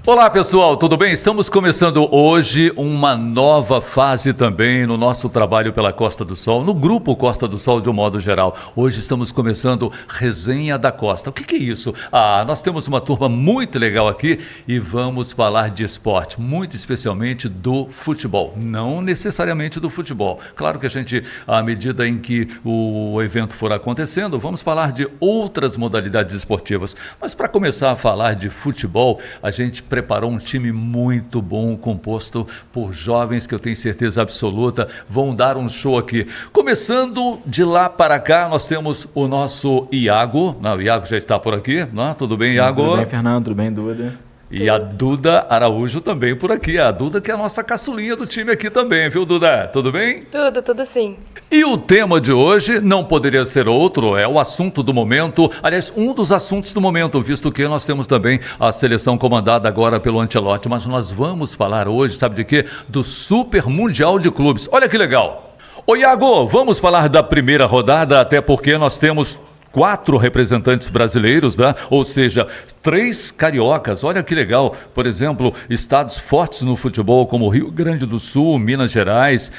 Olá pessoal, tudo bem? Estamos começando hoje uma nova fase também no nosso trabalho pela Costa do Sol, no grupo Costa do Sol de um modo geral. Hoje estamos começando Resenha da Costa. O que é isso? Nós temos uma turma muito legal aqui e vamos falar de esporte, muito especialmente do futebol, não necessariamente do futebol. Claro que a gente, à medida em que o evento for acontecendo, vamos falar de outras modalidades esportivas. Mas para começar a falar de futebol, a gente preparou um time muito bom, composto por jovens que eu tenho certeza absoluta vão dar um show aqui. Começando de lá para cá, nós temos o nosso Iago. O Iago já está por aqui, não? Tudo bem, Iago? Tudo bem, Fernando? Tudo bem, Duda? E a Duda Araújo também por aqui. A Duda que é a nossa caçulinha do time aqui também, viu, Duda? Tudo bem? Tudo sim. E o tema de hoje não poderia ser outro, é o assunto do momento. Aliás, um dos assuntos do momento, visto que nós temos também a seleção comandada agora pelo Ancelotti. Mas nós vamos falar hoje, sabe de quê? Do Super Mundial de Clubes. Olha que legal. Ô Iago, vamos falar da primeira rodada, até porque nós temos 4 representantes brasileiros, né? Ou seja, 3 cariocas. Olha que legal. Por exemplo, estados fortes no futebol, como Rio Grande do Sul, Minas Gerais,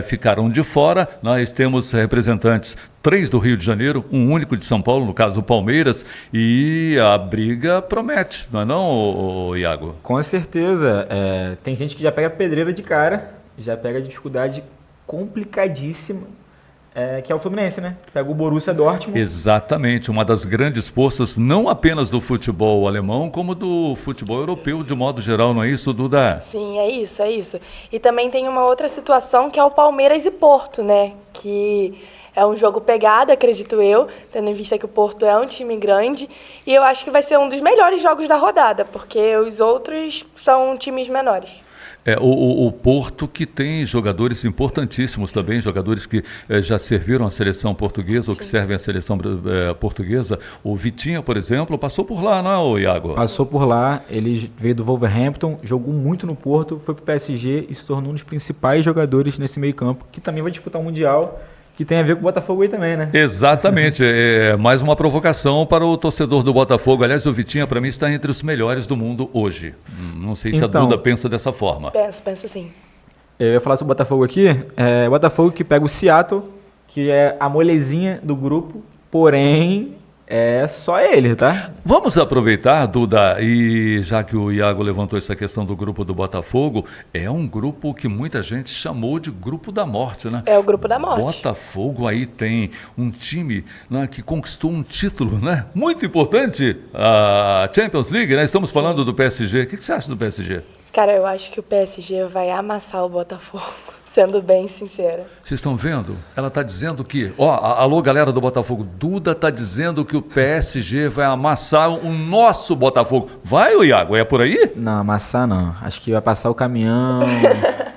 ficaram de fora. Nós temos representantes 3 do Rio de Janeiro, um único de São Paulo, no caso o Palmeiras, e a briga promete, não é não, Iago? Com certeza. Tem gente que já pega pedreira de cara, já pega dificuldade complicadíssima. Que é o Fluminense, né? Pega o Borussia Dortmund. Exatamente, uma das grandes forças, não apenas do futebol alemão, como do futebol europeu de modo geral, não é isso, Duda? Sim, é isso. E também tem uma outra situação que é o Palmeiras e Porto, né? Que é um jogo pegado, acredito eu, tendo em vista que o Porto é um time grande. E eu acho que vai ser um dos melhores jogos da rodada, porque os outros são times menores. O Porto, que tem jogadores importantíssimos também, jogadores que já serviram a seleção portuguesa, ou que servem a seleção portuguesa. O Vitinha, por exemplo, passou por lá, não é, o Iago? Passou por lá, ele veio do Wolverhampton, jogou muito no Porto, foi para o PSG e se tornou um dos principais jogadores nesse meio campo, que também vai disputar o Mundial, que tem a ver com o Botafogo aí também, né? Exatamente, mais uma provocação para o torcedor do Botafogo. Aliás, o Vitinha, para mim, está entre os melhores do mundo hoje. Não sei se a Duda pensa dessa forma. Penso sim. Eu ia falar sobre o Botafogo aqui. O Botafogo que pega o Seattle, que é a molezinha do grupo, porém é só ele, tá? Vamos aproveitar, Duda, e já que o Iago levantou essa questão do grupo do Botafogo, é um grupo que muita gente chamou de grupo da morte, né? É o grupo da morte. Botafogo aí tem um time, né, que conquistou um título, né, muito importante, a Champions League, né? Estamos falando do PSG. O que você acha do PSG? Cara, eu acho que o PSG vai amassar o Botafogo, sendo bem sincera. Vocês estão vendo? Ela está dizendo que... alô, galera do Botafogo. Duda está dizendo que o PSG vai amassar o nosso Botafogo. Vai, Iago? É por aí? Não, amassar não. Acho que vai passar o caminhão,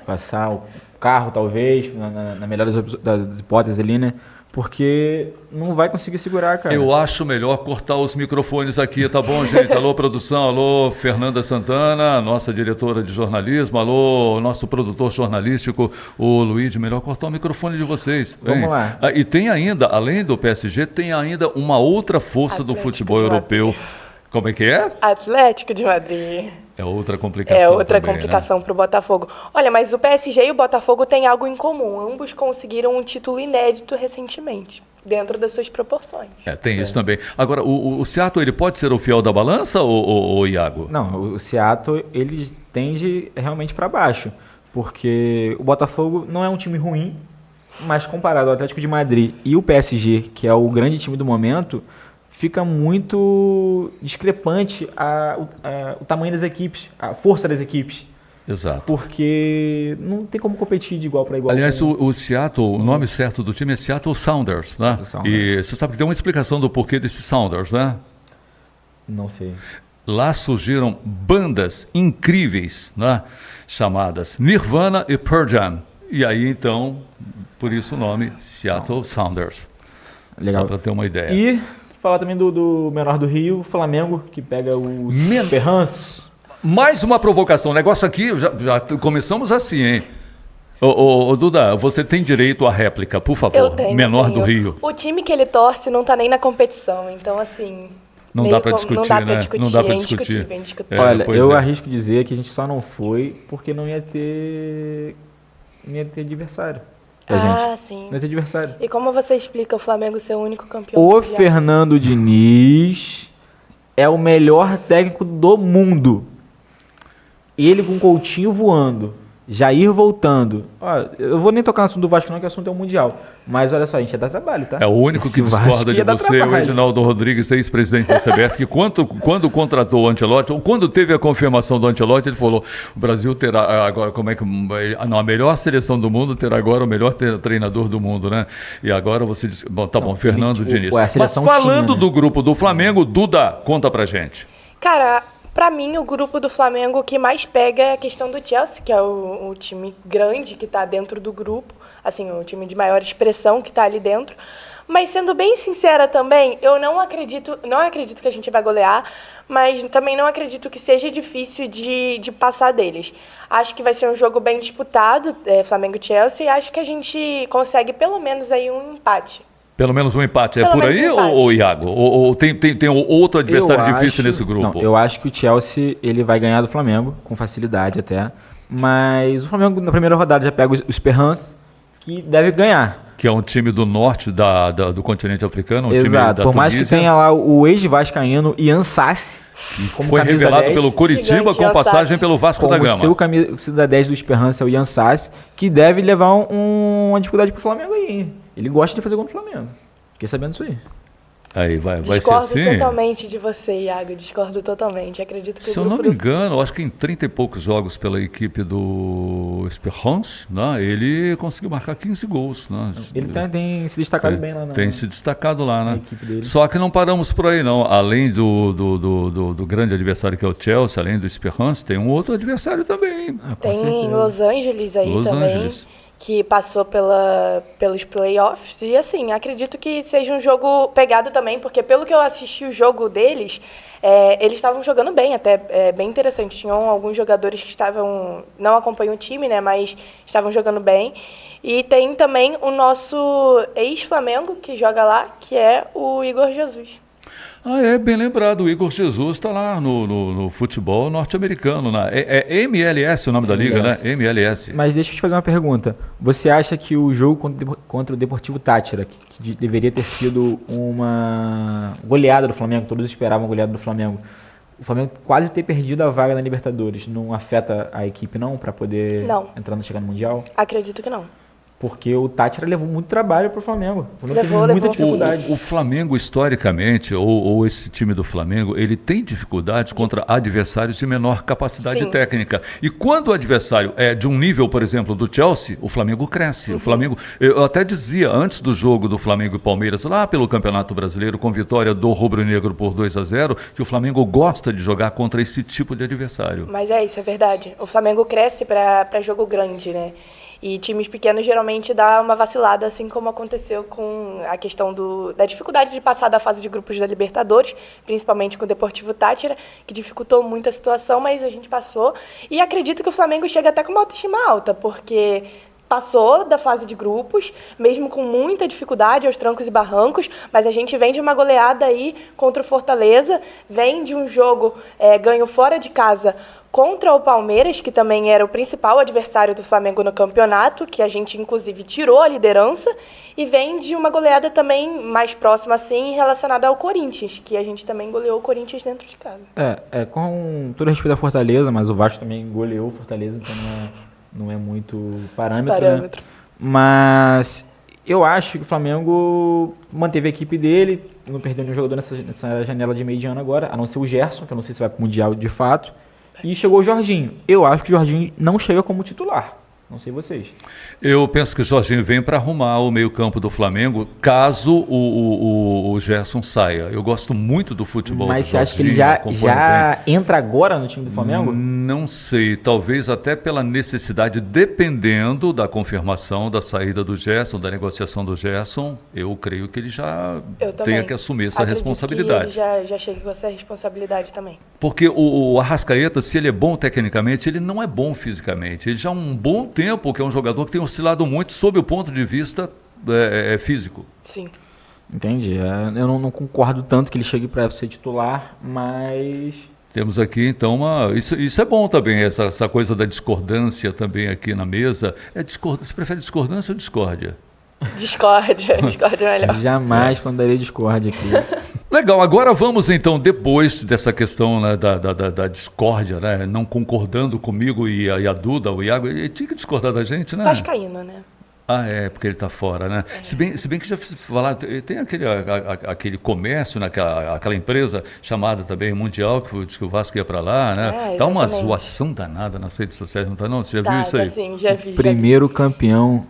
passar o carro, talvez, na melhor das hipóteses ali, né? Porque não vai conseguir segurar, cara. Eu acho melhor cortar os microfones aqui, tá bom, gente? Alô, produção, alô, Fernanda Santana, nossa diretora de jornalismo, alô, nosso produtor jornalístico, o Luiz, melhor cortar o microfone de vocês. Vamos lá. E tem ainda, além do PSG, tem ainda uma outra força do futebol europeu. Como é que é? Atlético de Madrid. É outra complicação. É outra também, complicação, né? para o Botafogo. Olha, mas o PSG e o Botafogo têm algo em comum. Ambos conseguiram um título inédito recentemente, dentro das suas proporções. Tem isso também. Agora, o Seattle, ele pode ser o fiel da balança, ou Iago? Não, o Seattle, ele tende realmente para baixo, porque o Botafogo não é um time ruim, mas comparado ao Atlético de Madrid e o PSG, que é o grande time do momento, fica muito discrepante o tamanho das equipes, a força das equipes. Exato. Porque não tem como competir de igual para igual. Aliás, o Seattle, o nome certo do time é Seattle Sounders, né? Seattle Sounders. E você sabe que tem uma explicação do porquê desses Sounders, né? Não sei. Lá surgiram bandas incríveis, né? Chamadas Nirvana e Pearl Jam. E aí, então, por isso o nome Seattle Sounders. Legal. Só para ter uma ideia. E falar também do menor do Rio, Flamengo, que pega os Ferrans. Mais uma provocação. O negócio aqui, já começamos assim, hein? Ô, Duda, você tem direito à réplica, por favor. Eu tenho. Menor do Rio. O time que ele torce não tá nem na competição, então assim... Não meio dá para como- discutir, não dá pra né? discutir, Não dá para é discutir. indiscutível, é indiscutível. Olha, pois eu é. arrisco dizer que a gente só não foi porque não ia ter adversário pra Ah, gente. sim. Não ia ter adversário. E como você explica o Flamengo ser o único campeão O mundial? Fernando Diniz é o melhor técnico do mundo. Ele com o Coutinho voando, Jair voltando. Ó, eu vou nem tocar no assunto do Vasco não, que o assunto é o Mundial. Mas olha só, a gente ia dar trabalho, tá? É o único Esse que discorda Vasco de ia dar você, o trabalho. Reginaldo Rodrigues, ex-presidente da CBF, que quando contratou o Ancelotti, ou quando teve a confirmação do Ancelotti, ele falou: o Brasil terá agora, não, a melhor seleção do mundo terá agora o melhor treinador do mundo, né? E agora você diz, bom, tá bom, Fernando Diniz. a Mas seleção falando tinha, né? do grupo do Flamengo, Duda, conta pra gente. Cara, pra mim, o grupo do Flamengo que mais pega é a questão do Chelsea, que é o time grande que tá dentro do grupo, assim, o time de maior expressão que tá ali dentro. Mas sendo bem sincera também, eu não acredito que a gente vai golear, mas também não acredito que seja difícil de passar deles. Acho que vai ser um jogo bem disputado, Flamengo e Chelsea, e acho que a gente consegue pelo menos aí um empate. Pelo menos um empate. É Pelo por menos aí, um empate. ou Iago? Ou tem outro adversário Eu difícil acho- nesse grupo? Não, eu acho que o Chelsea ele vai ganhar do Flamengo, com facilidade até. Mas o Flamengo na primeira rodada já pega o Esperance, que deve ganhar. Que é um time do norte do continente africano, um time Exato. da Por mais que Tunísia, tenha lá o ex-vascaíno Ian Sassi, como foi camisa revelado 10, pelo Curitiba Gigante com Ian passagem Sassi. pelo Vasco como da Gama. seu camisa 10 do Esperance é o Ian Sassi, que deve levar uma dificuldade pro Flamengo aí, hein? Ele gosta de fazer gol no Flamengo. Fiquei sabendo disso aí. Aí vai ser Discordo assim. totalmente de você, Iago. Discordo totalmente. Acredito que Se o eu não grupo me engano, eu acho que em 30 e poucos jogos pela equipe do Esperance, né, ele conseguiu marcar 15 gols. Né? Ele tem se destacado bem lá na Tem se destacado lá, na né? equipe dele. Só que não paramos por aí, não. Além do grande adversário que é o Chelsea, além do Esperance, tem um outro adversário também. Ah, com Tem certeza. Los Angeles aí Los também, Angeles. que passou pelos playoffs. E assim, acredito que seja um jogo pegado também, porque pelo que eu assisti o jogo deles, eles estavam jogando bem, até bem interessante. Tinham alguns jogadores que estavam, não acompanham o time, né, mas estavam jogando bem. E tem também o nosso ex-Flamengo, que joga lá, que é o Igor Jesus. Ah, é bem lembrado. O Igor Jesus está lá no futebol norte-americano. É MLS o nome da liga, né? MLS. MLS. Mas deixa eu te fazer uma pergunta. Você acha que o jogo contra o Deportivo Táchira, que deveria ter sido uma goleada do Flamengo, todos esperavam goleada do Flamengo, o Flamengo quase ter perdido a vaga na Libertadores, não afeta a equipe não, para poder Não. chegar no Mundial? Acredito que não. Porque o Táchira levou muito trabalho pro Flamengo. O Flamengo Levou, teve muita levou. dificuldade. O Flamengo, historicamente, ou esse time do Flamengo, ele tem dificuldades contra adversários de menor capacidade Sim. técnica. E quando o adversário é de um nível, por exemplo, do Chelsea, o Flamengo cresce. O Flamengo, eu até dizia, antes do jogo do Flamengo e Palmeiras, lá pelo Campeonato Brasileiro, com vitória do Rubro Negro por 2-0, que o Flamengo gosta de jogar contra esse tipo de adversário. Mas é isso, é verdade. O Flamengo cresce para jogo grande, né? E times pequenos geralmente dá uma vacilada, assim como aconteceu com a questão da dificuldade de passar da fase de grupos da Libertadores, principalmente com o Deportivo Táchira, que dificultou muito a situação, mas a gente passou. E acredito que o Flamengo chega até com uma autoestima alta, porque passou da fase de grupos, mesmo com muita dificuldade aos trancos e barrancos, mas a gente vem de uma goleada aí contra o Fortaleza, vem de um jogo ganho fora de casa contra o Palmeiras, que também era o principal adversário do Flamengo no campeonato, que a gente inclusive tirou a liderança, e vem de uma goleada também mais próxima assim, relacionada ao Corinthians, que a gente também goleou o Corinthians dentro de casa. Com todo respeito à Fortaleza, mas o Vasco também goleou o Fortaleza, então não é muito parâmetro. Né? Mas eu acho que o Flamengo manteve a equipe dele, não perdeu nenhum jogador nessa janela de meio de ano agora, a não ser o Gerson, que eu não sei se vai pro Mundial de fato. E chegou o Jorginho. Eu acho que o Jorginho não chega como titular. Não sei vocês. Eu penso que o Jorginho vem para arrumar o meio-campo do Flamengo, caso o Gerson saia. Eu gosto muito do futebol Mas do você acha que ele Jorginho, já entra agora no time do Flamengo? Não sei, talvez até pela necessidade, dependendo da confirmação da saída do Gerson, da negociação do Gerson, eu creio que ele já Eu também. tenha que assumir essa Acredito responsabilidade. que ele já chega com essa responsabilidade também. Porque o Arrascaeta, se ele é bom tecnicamente, ele não é bom fisicamente. Ele já há um bom tempo que é um jogador que tem oscilado muito sob o ponto de vista físico. Sim. Entendi. Eu não concordo tanto que ele chegue para ser titular, mas Temos aqui, então, isso é bom também, essa coisa da discordância também aqui na mesa. Você prefere discordância ou discórdia? Discórdia é melhor. jamais mandaria discórdia aqui. Legal, agora vamos então, depois dessa questão, né, da discórdia, né, não concordando comigo e a Duda, o Iago, ele tinha que discordar da gente, né? Vascaíno, né? Ah, porque ele está fora, né? Se bem que já falar, tem aquele comércio, né, aquela empresa chamada também Mundial, que diz que o Vasco ia para lá, né? Tá uma Exatamente. zoação danada nas redes sociais, não tá não? Você já viu Tá, isso aí? assim, já vi. Primeiro campeão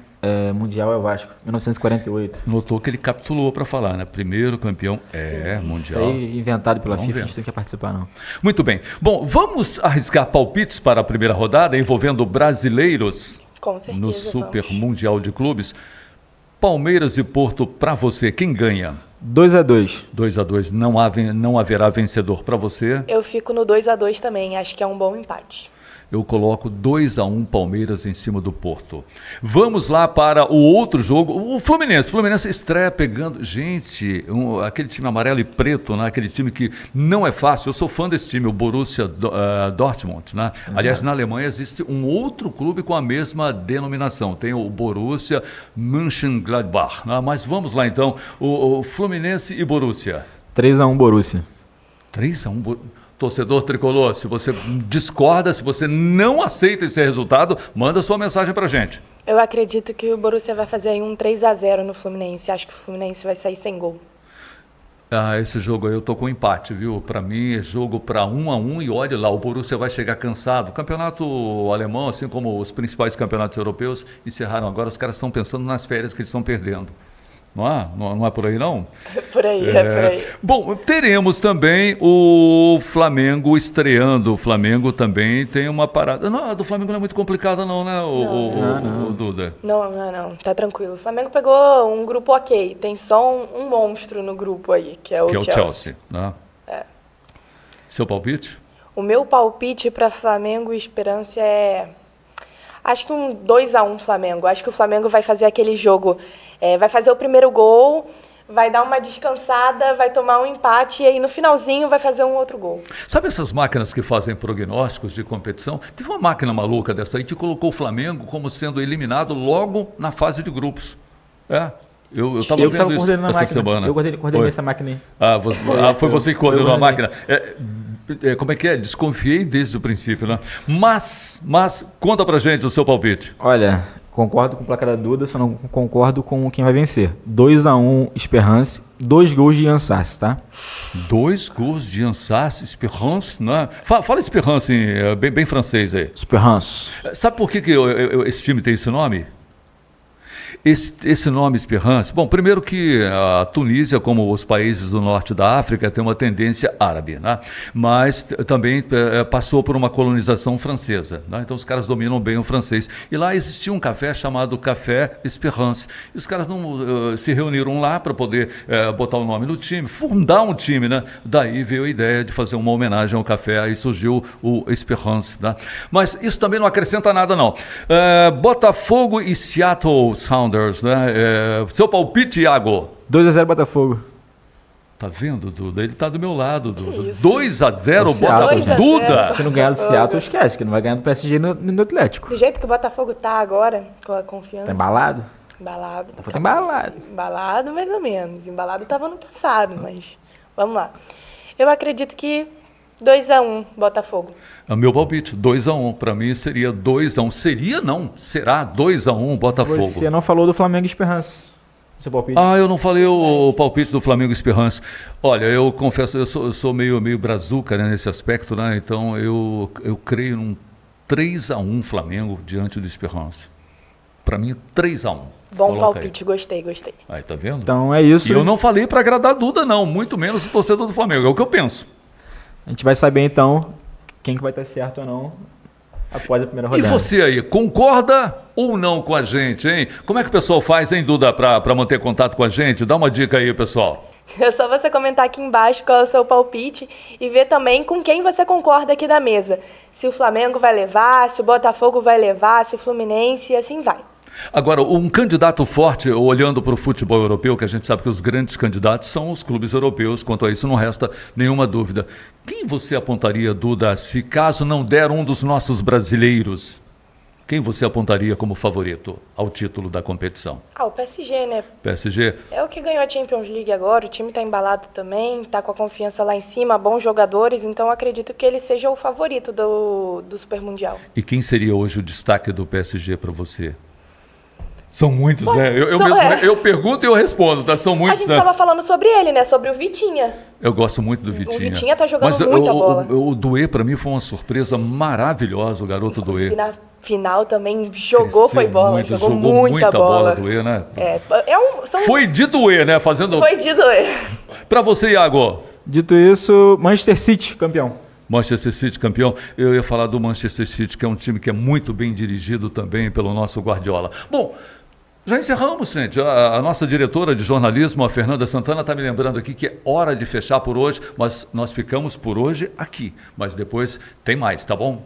mundial é o Vasco, 1948. Notou que ele capitulou para falar, né? Primeiro campeão Isso mundial. aí inventado pela Vamos FIFA, ver. a gente tem que participar não. Muito bem. Bom, vamos arriscar palpites para a primeira rodada envolvendo brasileiros Com certeza. no Super vamos. Mundial de Clubes. Palmeiras e Porto, para você, quem ganha? 2-2. 2-2, não haverá vencedor para você. Eu fico no 2-2 também, acho que é um bom empate. Eu coloco 2-1 Palmeiras em cima do Porto. Vamos lá para o outro jogo. O Fluminense. O Fluminense estreia pegando. Gente, aquele time amarelo e preto, né? Aquele time que não é fácil. Eu sou fã desse time, o Borussia Dortmund. Né? Aliás, na Alemanha existe um outro clube com a mesma denominação. Tem o Borussia Mönchengladbach. Né? Mas vamos lá então. O Fluminense e Borussia. 3-1 Borussia. 3-1. Torcedor tricolor, se você discorda, se você não aceita esse resultado, manda sua mensagem pra gente. Eu acredito que o Borussia vai fazer aí um 3-0 no Fluminense. Acho que o Fluminense vai sair sem gol. Esse jogo aí eu tô com empate, viu? Pra mim é jogo pra 1-1 e olha lá, o Borussia vai chegar cansado. O campeonato alemão, assim como os principais campeonatos europeus, encerraram agora. Os caras estão pensando nas férias que eles estão perdendo. Não é por aí, não? Por aí, é por aí. Bom, teremos também o Flamengo estreando. O Flamengo também tem uma parada. Não, a do Flamengo não é muito complicada, não, né, o Duda? Não. Tá tranquilo. O Flamengo pegou um grupo ok. Tem só um monstro no grupo aí, que é o Chelsea. Né? Seu palpite? O meu palpite para Flamengo e Esperança é... Acho que um 2-1 Flamengo. Acho que o Flamengo vai fazer aquele jogo... vai fazer o primeiro gol, vai dar uma descansada, vai tomar um empate e aí no finalzinho vai fazer um outro gol. Sabe essas máquinas que fazem prognósticos de competição? Teve uma máquina maluca dessa aí que colocou o Flamengo como sendo eliminado logo na fase de grupos. Eu estava vendo isso essa semana. Eu coordenei essa máquina aí. Foi você que coordenou a máquina. Como é que é? Desconfiei desde o princípio, né? Mas conta pra gente o seu palpite. Olha, concordo com o placar da Duda, só não concordo com quem vai vencer. 2-1 Esperance, 2 gols de Ansas, tá? 2 gols de Ansas, Esperance, né? Fala Esperance bem francês aí. Esperance. Sabe por que esse time tem esse nome? Esse nome Esperance, bom, primeiro que a Tunísia, como os países do norte da África, tem uma tendência árabe, né? Mas também passou por uma colonização francesa, né? Então os caras dominam bem o francês. E lá existia um café chamado Café Esperance. E os caras não se reuniram lá para poder botar o nome no time, fundar um time, né? Daí veio a ideia de fazer uma homenagem ao café, aí surgiu o Esperance, né? Mas isso também não acrescenta nada, não. Botafogo e Seattle Sounders, né? Seu palpite, Iago? 2-0 Botafogo. Tá vendo, Duda? Ele tá do meu lado, Duda. isso? 2-0 O Seattle, Botafogo. 2-0. Duda! Se não ganhar do Seattle, esquece, que não vai ganhar do PSG no Atlético. Do jeito que o Botafogo tá agora, com a confiança... Tá embalado? Embalado. Tá embalado. Embalado mais ou menos. Embalado tava no passado, mas... Vamos lá. Eu acredito que 2-1 Botafogo. É o meu palpite, 2-1. Para mim seria 2-1. Seria não, será 2-1 Botafogo. Você não falou do Flamengo e Esperance. Seu palpite? Eu não falei o palpite do Flamengo Esperance. Olha, eu confesso, eu sou meio brazuca, né, nesse aspecto, né? Então eu creio num 3-1 Flamengo diante do Esperance. Para mim, 3-1. Bom Coloca palpite, gostei. Aí, tá vendo? Então é isso. E eu não falei para agradar a Duda, não. Muito menos o torcedor do Flamengo. É o que eu penso. A gente vai saber então quem que vai estar certo ou não após a primeira E rodada. você aí, concorda ou não com a gente, hein? Como é que o pessoal faz, hein, Duda, para manter contato com a gente? Dá uma dica aí, pessoal. É só você comentar aqui embaixo qual é o seu palpite e ver também com quem você concorda aqui da mesa. Se o Flamengo vai levar, se o Botafogo vai levar, se o Fluminense, e assim vai. Agora, um candidato forte, olhando para o futebol europeu, que a gente sabe que os grandes candidatos são os clubes europeus, quanto a isso não resta nenhuma dúvida. Quem você apontaria, Duda, se caso não der um dos nossos brasileiros? Quem você apontaria como favorito ao título da competição? O PSG, né? PSG? É o que ganhou a Champions League agora, o time está embalado também, está com a confiança lá em cima, bons jogadores, então acredito que ele seja o favorito do Super Mundial. E quem seria hoje o destaque do PSG para você? São muitos, Bom, né? Eu pergunto e eu respondo, tá? São A muitos, gente né? estava falando sobre ele, né? Sobre o Vitinha. Eu gosto muito do Vitinha. O Vitinha tá jogando Mas muita bola. O Doué, para mim, foi uma surpresa maravilhosa, o garoto Inclusive, Doué. na final também jogou, foi Cresceu bola. muito, Jogou muita muita bola. Doué, né? Foi Foi de Doué, né? de Doué. Para você, Iago. Dito isso, Manchester City, campeão. Manchester City campeão. Eu ia falar do Manchester City, que é um time que é muito bem dirigido também pelo nosso Guardiola. Bom, já encerramos, gente. A nossa diretora de jornalismo, a Fernanda Santana, está me lembrando aqui que é hora de fechar por hoje, mas nós ficamos por hoje aqui. Mas depois tem mais, tá bom?